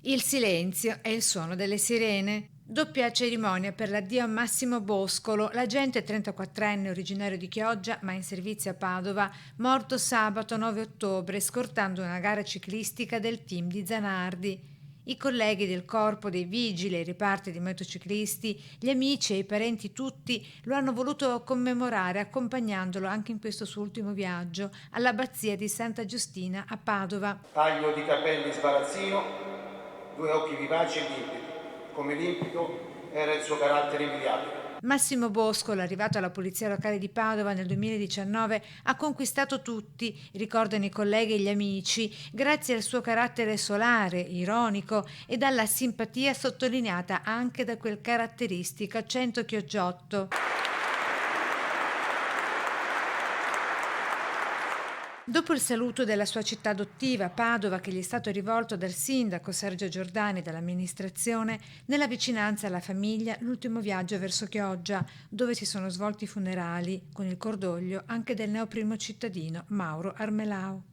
Il silenzio è il suono delle sirene. Doppia cerimonia per l'addio a Massimo Boscolo, l'agente 34enne originario di Chioggia ma in servizio a Padova, morto sabato 9 ottobre scortando una gara ciclistica del team di Zanardi. I colleghi del corpo dei vigili e i reparti di motociclisti, gli amici e i parenti tutti lo hanno voluto commemorare accompagnandolo anche in questo suo ultimo viaggio all'abbazia di Santa Giustina a Padova. Taglio di capelli sbarazzino, due occhi vivaci e limpidi. Come limpido era il suo carattere invidiabile. Massimo Boscolo, arrivato alla Polizia Locale di Padova nel 2019, ha conquistato tutti, ricordano i colleghi e gli amici, grazie al suo carattere solare, ironico e dalla simpatia sottolineata anche da quel caratteristico accento chioggiotto. Dopo il saluto della sua città adottiva, Padova, che gli è stato rivolto dal sindaco Sergio Giordani e dall'amministrazione, nella vicinanza alla famiglia, l'ultimo viaggio verso Chioggia, dove si sono svolti i funerali, con il cordoglio anche del neoprimo cittadino Mauro Armelao.